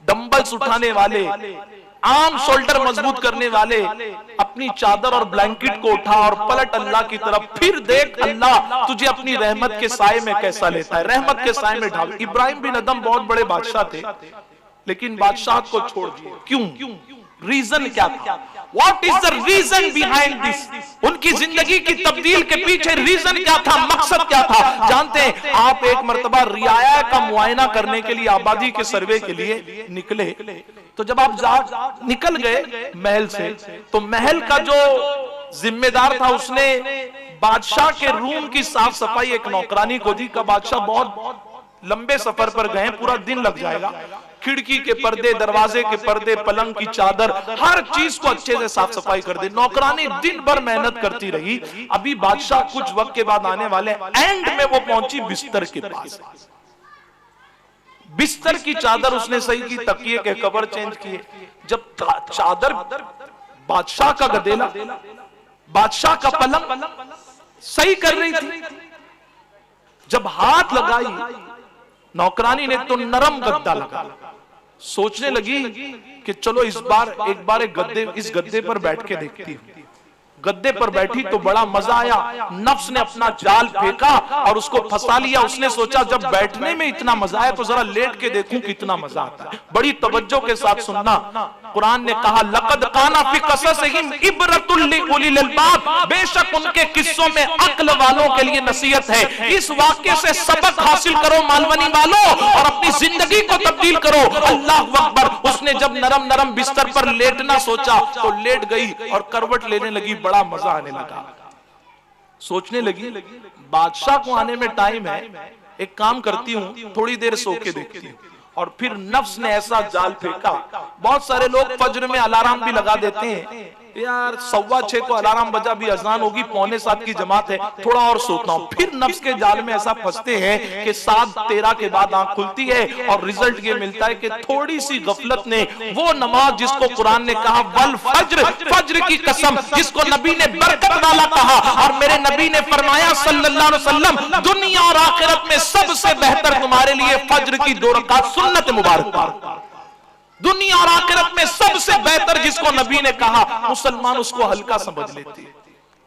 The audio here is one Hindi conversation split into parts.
डंबल्स उठाने वाले, आर्म शोल्डर मजबूत करने वाले, अपनी चादर और ब्लैंकेट को उठा और पलट अल्लाह की तरफ, फिर देख अल्लाह तुझे अपनी रहमत के साए में कैसा लेता है, रहमत के साए में ढाल। इब्राहिम बिन अदम बहुत बड़े बादशाह थे, लेकिन बादशाह को छोड़ दिया। क्यों? रीजन क्या था? What is the reason behind this? उनकी जिंदगी की तब्दील के पीछे रीजन क्या था, मकसद क्या था? जानते हैं आप, एक मर्तबा रियाया का मुआयना करने के लिए, आबादी के सर्वे के लिए निकले, तो जब आप निकल गए महल से, तो महल का जो जिम्मेदार था उसने बादशाह के रूम की साफ सफाई एक नौकरानी को दी। का बादशाह बहुत लंबे सफर पर गए, पूरा दिन लग जाएगा, खिड़की के पर्दे, दरवाजे के पर्दे, पलंग की चादर, हर चीज को अच्छे से साफ सफाई कर दे। नौकरानी दिन भर मेहनत करती रही। अभी बादशाह कुछ वक्त के बाद आने वाले, एंड में वो पहुंची बिस्तर के पास। बिस्तर की चादर उसने सही की, तकिए के कवर चेंज किए। जब चादर बादशाह का गदेला, बादशाह का पलंग सही कर रही थी, जब हाथ लगाई नौकरानी ने तो नरम गद्दा लगा। सोचने लगी कि चलो इस बार इस गद्दे पर बैठ के देखती हूं। गद्दे पर बैठी तो बड़ा मजा आया। नफ्स ने अपना जाल फेंका और उसको फंसा लिया। उसने सोचा जब बैठने में इतना मजा आया तो जरा लेट के देखूं कितना मजा आता है। बड़ी तवज्जो के साथ सुनना, कुरान ने कहा लक़द काना फी क़ससिहिम इब्रतुल लिउलिल अलबाब, बेशक उनके किस्सों में अक्ल वालों के लिए नसीहत है। इस वाक्य से सबक हासिल करो मालवनी वालों, और अपनी जिंदगी को तब्दील करो। अल्लाह अकबर। उसने जब नरम नरम बिस्तर पर लेटना सोचा तो लेट गई और करवट लेने लगी। बड़ा मजा आने लगा। सोचने लगी बादशाह को आने में टाइम है, एक काम करती हूं, थोड़ी देर सो के देखती हूं। और फिर नफ्स ने ऐसा जाल फेंका। बहुत सारे लोग फज्र में अलार्म भी लगा देते हैं, यार 6:15 को अलार्म बजा, भी अजान होगी, 6:45 की जमात है, थोड़ा और सोता हूं। फिर नफ्स के जाल में ऐसा फंसते हैं कि 7:13 के बाद आंख खुलती है और रिजल्ट ये मिलता है कि थोड़ी सी गफलत ने वो नमाज जिसको कुरान ने कहा वल फज्र, फज्र की कसम, जिसको नबी ने बरकत वाला कहा, और मेरे नबी ने फरमाया सल्लल्लाहु अलैहि वसल्लम दुनिया और आखिरत में सबसे बेहतर तुम्हारे लिए फज्र की 2 रकात सुन्नत मुबारक। दुनिया और आखिरत में सबसे बेहतर जिसको नबी ने कहा, मुसलमान उसको हल्का समझ लेते हैं।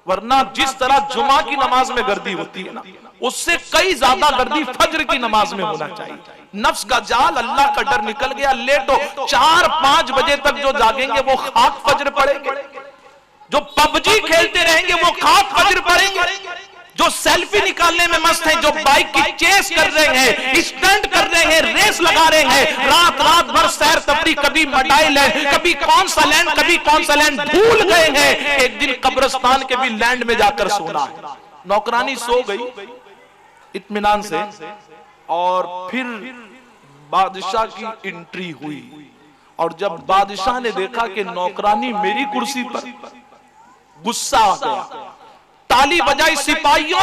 वरना जिस तरह जुमा की नमाज में गर्दी होती है ना, उससे कई ज्यादा गर्दी फज्र की नमाज में होना चाहिए। नफ्स का जाल, अल्लाह का डर निकल गया। लेटो, 4-5 बजे तक जो जागेंगे वो खाक फज्र पढ़ेंगे, जो पबजी खेलते रहेंगे वो खाक फज्र पढ़ेंगे, जो सेल्फी निकालने में मस्त हैं, जो बाइक की चेस कर रहे हैं, स्टंट कर रहे हैं, रेस लगा रहे हैं, रात भर सैर तफरी, कभी मटाई लैंड, कभी कौन सा लैंड, कभी कौन सा लैंड, भूल गए हैं एक दिन कब्रिस्तान के भी लैंड में जाकर सोना है। नौकरानी सो गई इत्मीनान से, और फिर बादशाह की एंट्री हुई। और जब बादशाह ने देखा कि नौकरानी मेरी कुर्सी पर, गुस्सा आ गया, ताली बजाई, सिपाही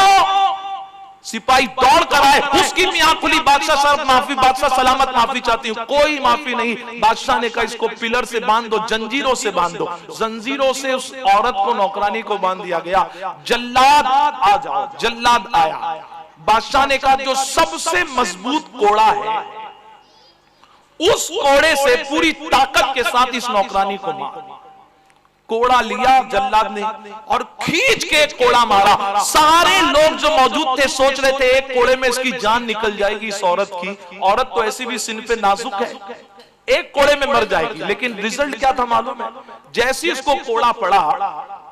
दौड़ कर आए, उसकी भी आंख खुली। बादशाह साहब माफी, बादशाह सलामत माफी चाहती हूं। कोई माफी नहीं। बादशाह ने कहा इसको पिलर से बांध दो, जंजीरों से बांध दो। जंजीरों से उस औरत को, नौकरानी को बांध दिया गया। जल्लाद आ जाओ। जल्लाद आया। बादशाह ने कहा जो सबसे मजबूत कोड़ा है, उस कोड़े से पूरी ताकत के साथ इस नौकरानी को मार। कोड़ा लिया जल्लाद ने और खींच के एक कोड़ा मारा। सारे लोग जो मौजूद थे सोच रहे थे एक कोड़े में इसकी जान निकल जाएगी इस औरत की। औरत तो ऐसी भी सिन पे नाजुक है, एक कोड़े में मर जाएगी। लेकिन रिजल्ट क्या था मालूम है? जैसे इसको कोड़ा पड़ा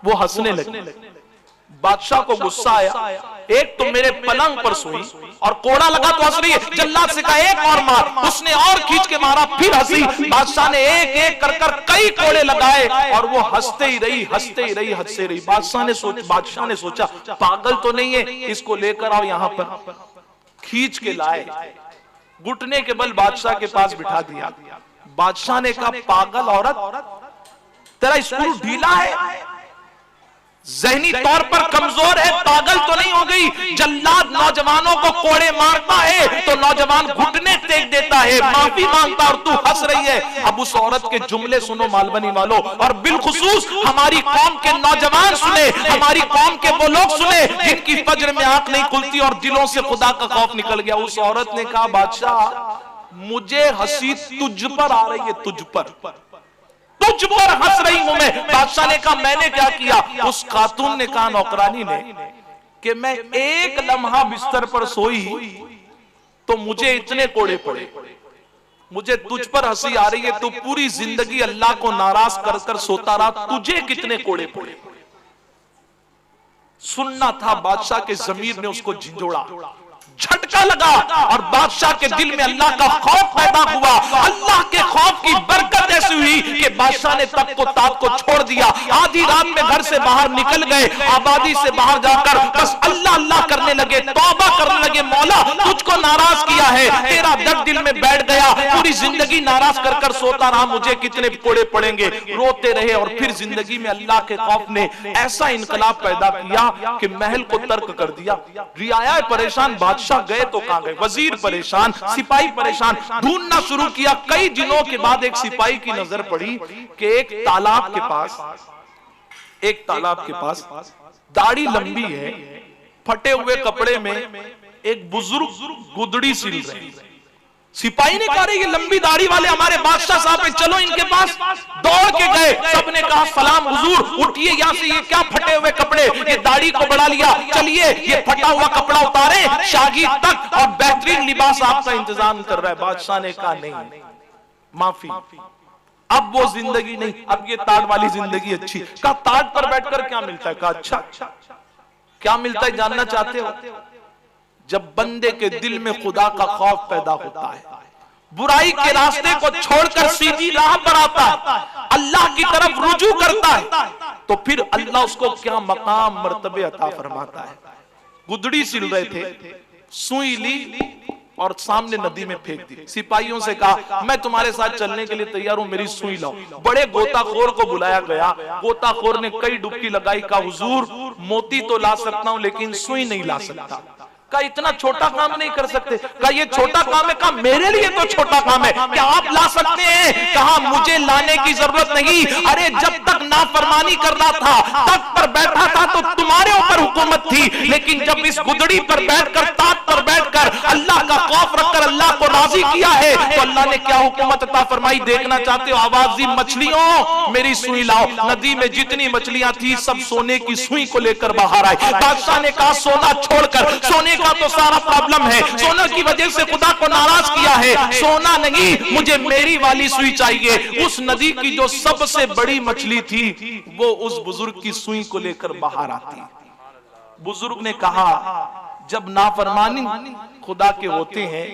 वो हंसने लगी। बादशाह को गुस्सा आया, एक तो मेरे पलंग पर सोई और कोड़ा लगा तो हंस रही है। जल्लाद से कहा एक और मार। उसने और खींच के मारा, फिर हंसी। बादशाह ने एक एक कर कर कई कोड़े लगाए और वो हंसते ही रही, हंसते ही रही, हंसते रही। बादशाह ने सोचा पागल तो नहीं है, इसको लेकर आओ यहां पर। खींच के लाए, घुटने के बल बादशाह के पास बिठा दिया। बादशाह ने कहा पागल औरत, तेरा स्क्रू ढीला है, ज़हनी तौर पर कमजोर है, पागल तो नहीं हो गई। जल्लाद नौजवानों को कोड़े मारता है तो नौजवान घुटने टेक देता है, माफी मांगता, और तू हंस रही है। अब उस औरत के जुमले सुनो मालवनी वालों, और बिलखुसूस हमारी कौम के नौजवान सुने, हमारी कौम के वो लोग सुने जिनकी फज्र में आंख नहीं खुलती और दिलों से खुदा का खौफ निकल गया। उस औरत ने कहा बादशाह मुझे हंसी तुझ पर आ रही है, तुझ पर हंस रही हूं मैं। बादशाह ने कहा मैंने क्या किया? उस खातून ने कहा, नौकरानी ने, कि मैं एक लम्हा बिस्तर पर सोई तो मुझे इतने कोड़े पड़े, मुझे तुझ पर हंसी आ रही है, तू पूरी जिंदगी अल्लाह को नाराज कर कर सोता रहा, तुझे कितने कोड़े पड़े। सुनना था, बादशाह के ज़मीर ने उसको झंझोड़ा, झटका लगा और बादशाह के दिल में अल्लाह का खौफ पैदा हुआ। अल्लाह के खौफ की बरकत ऐसी हुई कि बादशाह ने तब को तात को छोड़ दिया। आधी रात में घर से बाहर निकल गए, आबादी से बाहर जाकर बस अल्लाह अल्लाह करने लगे, तौबा करने लगे। मौला तुझको नाराज किया है, तेरा दर्द दिल में बैठ गया, पूरी जिंदगी नाराज कर कर सोता रहा, मुझे कितने कोड़े पड़ेंगे। रोते रहे और फिर जिंदगी में अल्लाह के खौफ ने ऐसा इनकलाब पैदा किया कि महल को तर्क कर दिया। रियाया परेशान, बादशाह गए तो कहां गए, वजीर परेशान, सिपाही परेशान, ढूंढना शुरू किया। कई दिनों के बाद एक सिपाही की नजर पड़ी कि एक तालाब के पास दाढ़ी लंबी है, फटे हुए कपड़े में एक बुजुर्ग गुदड़ी सिल रहे। सिपाही ने कहा ये लंबी दाढ़ी वाले हमारे बादशाह साहब है, चलो इनके पास। दौड़ के गए, सबने कहा सलाम हुजूर, उठिए यहां से, ये क्या फटे हुए कपड़े, ये दाढ़ी को बढ़ा लिया, चलिए ये फटा हुआ कपड़ा उतारे, शागिर्द तक और बेहतरीन लिबास आपका इंतजाम कर रहा है। बादशाह ने कहा नहीं, माफी, अब वो जिंदगी नहीं, अब ये ताड़ वाली जिंदगी अच्छी। कहा ताड़ पर बैठकर क्या मिलता है? कहा अच्छा, क्या मिलता है जानना चाहते हो? जब बंदे के दिल में खुदा का खौफ पैदा होता है, बुराई के रास्ते को छोड़कर सीधी राह पर आता है, अल्लाह की तरफ रुजू करता है, तो फिर अल्लाह उसको क्या मकाम मर्तबे अता फरमाता है। गुदड़ी सिल रहे थे, सुई ली और सामने नदी में फेंक दी। सिपाहियों से कहा मैं तुम्हारे साथ चलने के लिए तैयार हूं, मेरी सुई लाओ। बड़े गोताखोर को बुलाया गया, गोताखोर ने कई डुबकी लगाई, कहा हुजूर मोती तो ला सकता हूं लेकिन सुई नहीं ला सकता। कहा इतना छोटा काम नहीं कर सकते? कहा ये छोटा काम है। कहा मेरे लिए तो छोटा काम है, क्या आप ला सकते हैं? कहा मुझे लाने की जरूरत नहीं, अरे जब तक नाफरमानी कर रहा था, तख्त पर बैठा था तो तुम्हारे ऊपर हुकूमत थी, लेकिन जब इस गुदड़ी पर बैठकर, ताज पर बैठकर अल्लाह का खौफ रखकर अल्लाह को राजी किया है, तो अल्लाह ने क्या हुकूमत अता फरमाई। देखना चाहते हो? आवाजी मछलियों मेरी सुई लाओ। नदी में जितनी मछलियां थी सब सोने की सुई को लेकर बाहर आए। बादशाह ने कहा सोना छोड़कर, सोने का तो सारा प्रॉब्लम है, सोना की वजह से खुदा को नाराज किया है, सोना नहीं, मुझे मेरी वाली सुई चाहिए। उस नदी की जो सबसे बड़ी मछली थी वो उस बुजुर्ग की सुई को लेकर बाहर आती। बुजुर्ग ने कहा जब नाफरमानी खुदा के होते हैं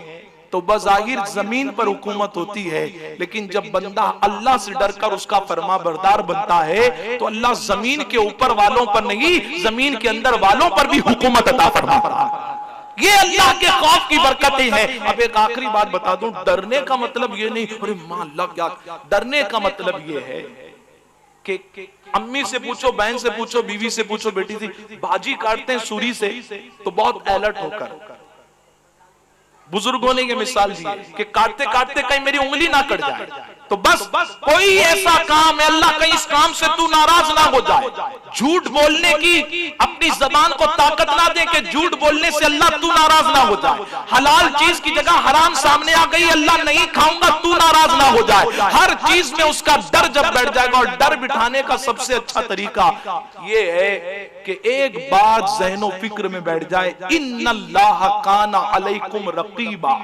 तो बज़ाहिर जमीन पर हुकूमत होती है, लेकिन जब बंदा अल्लाह से डरकर उसका फरमाबरदार बनता है तो अल्लाह जमीन के ऊपर वालों पर नहीं, जमीन के अंदर वालों पर भी हुकूमत अता फरमाता है। ये अल्लाह के खौफ की बरकतें हैं। अब एक आखिरी बात बता दूं, डरने का मतलब ये नहीं अरे मां अल्लाह क्या, डरने का मतलब ये है कि अम्मी से पूछो, बहन से पूछो, बीवी से पूछो, बेटी से, भाजी काटते हैं सुरी से तो बहुत अलर्ट होकर। बुजुर्गों ने ये मिसाल दी कि काटते काटते कहीं मेरी उंगली ना कट जाए, तो बस कोई ऐसा काम है अल्लाह कहीं इस काम से तू नाराज ना हो जाए। झूठ बोलने की अपनी जबान को ताकत ना दे कि झूठ बोलने से अल्लाह तू नाराज ना हो जाए। हलाल चीज की जगह हराम सामने आ गई, अल्लाह नहीं खाऊंगा तू नाराज ना हो जाए। हर चीज में उसका डर जब बैठ जाएगा, और डर बिठाने का सबसे अच्छा तरीका ये है कि एक बात ज़हनो फिक्र में बैठ जाए, इन्नल्लाह काना अलैकुम रकीबा।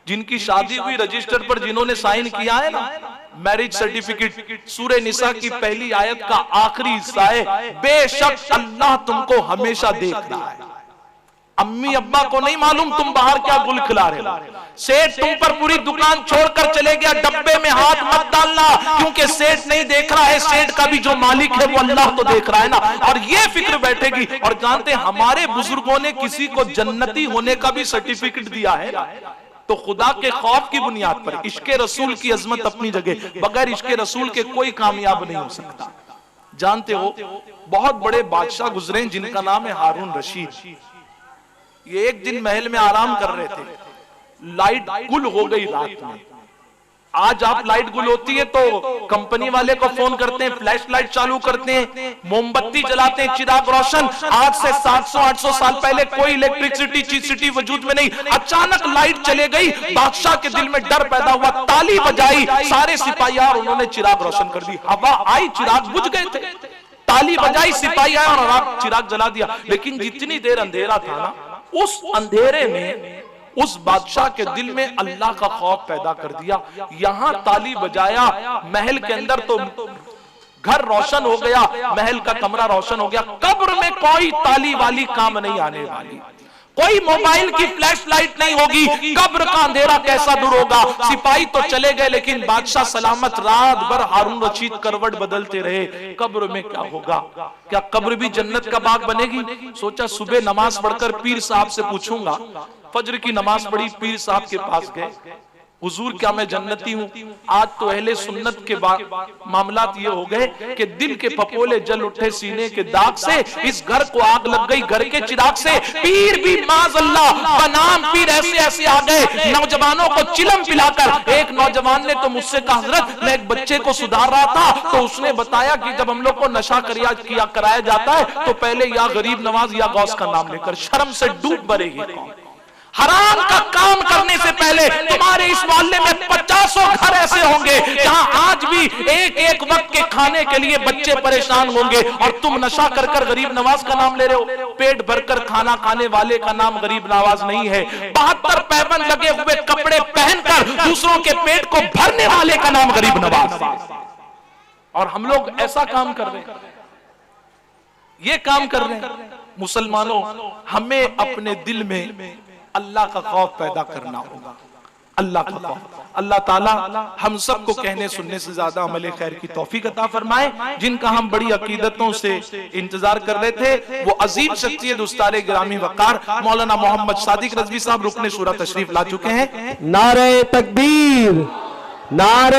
जिनकी शादी हुई रजिस्टर पर जिन्होंने साइन किया है ना, मैरिज सर्टिफिकेट, सूरह निसा की पहली आयत का आखिरी हिस्सा है, बेशक अल्लाह तुमको हमेशा देख रहा है। अम्मी अब्बा को नहीं मालूम तुम बाहर क्या गुल खिला रहे हो। सेठ तुम पर पूरी दुकान छोड़कर चले गया, डब्बे में हाथ मत डालना, क्योंकि सेठ नहीं देख रहा है, सेठ का भी जो मालिक है वो अल्लाह तो देख रहा है ना। और ये फिक्र बैठेगी। और जानते हमारे बुजुर्गों ने किसी को जन्नती होने का भी सर्टिफिकेट दिया है ना, तो खुदा के खौफ की बुनियाद पर। इश्के रसूल की अजमत अपनी जगह, बगैर इश्के रसूल के कोई कामयाब नहीं हो सकता। जानते हो बहुत बड़े बादशाह गुजरे जिनका नाम है हारून रशीद। ये एक दिन महल में आराम कर रहे थे, लाइट गुल हो गई रात में, आज आप लाइट गुल होती है तो कंपनी वाले को फोन करते हैं, फ्लैश लाइट चालू करते हैं, मोमबत्ती जलाते हैं, चिराग रोशन। आज से 700-800 साल पहले कोई इलेक्ट्रिसिटी वजूद में नहीं, अचानक लाइट चले गई, बादशाह के दिल में डर पैदा हुआ, ताली बजाई, सारे सिपाही और उन्होंने चिराग रोशन कर दी। हवा आई, चिराग बुझ गए थे, ताली बजाई, सिपाही आए और चिराग जला दिया। लेकिन जितनी देर अंधेरा था ना, उस अंधेरे में उस बादशाह के दिल में अल्लाह का खौफ पैदा कर दिया। यहां ताली बजाया, महल के अंदर तो घर रोशन हो गया, महल का कमरा रोशन हो गया। कब्र में कोई ताली वाली काम नहीं आने वाली, कोई मोबाइल की फ्लैश लाइट नहीं होगी, कब्र का अंधेरा कैसा दूर होगा। सिपाही तो चले गए लेकिन बादशाह सलामत रात भर हारून रशीद करवट बदलते रहे। कब्र में क्या होगा? क्या कब्र भी जन्नत का बाग बनेगी? सोचा सुबह नमाज पढ़कर पीर साहब से पूछूंगा। फज्र की नमाज पढ़ी, पीर साहब के पास गए, हुजूर क्या मैं जन्नती हूं? आज तो अहले सुन्नत के मामलात ये हो गए कि दिल के फपोले जल उठे सीने के दाग से, इस घर को आग लग गई घर के चिराग से। पीर भी माज़अल्लाह बनाम पीर ऐसे ऐसे आ गए, नौजवानों को चिलम पिलाकर। एक नौजवान ने तो मुझसे कहा, हजरत मैं एक बच्चे को सुधार रहा था तो उसने बताया कि जब हम लोग को नशा कराया जाता है तो पहले या गरीब नवाज या गौस का नाम लेकर। शर्म से डूब मरेगी कौन? हराम का काम करने से पहले तुम्हारे इस मोहल्ले में 50 घर ऐसे होंगे जहां आज भी एक एक वक्त के खाने के लिए बच्चे परेशान होंगे और तुम नशा कर कर गरीब नवाज का नाम ले रहे हो। पेट भरकर खाना खाने वाले का नाम गरीब नवाज नहीं है। 72 पैबंद लगे हुए कपड़े पहनकर दूसरों के पेट को भरने वाले का नाम गरीब नवाज। और हम लोग ऐसा काम कर रहे हैं, ये काम कर रहे हैं। मुसलमानों, हमें अपने दिल में अल्लाह का खौफ पैदा करना होगा, अल्लाह का खौफ। अल्लाह ताला हम सबको कहने सुनने से ज्यादा अमल खैर की तौफीक अता फरमाए। जिनका हम बड़ी अकीदतों से इंतजार कर रहे थे, वो अजीम शख्सियत उस्ताद गिरामी वकार मौलाना मोहम्मद सादिक रज़वी साहब रुकने शूरा तशरीफ ला चुके हैं। नारे तकबीर, नारे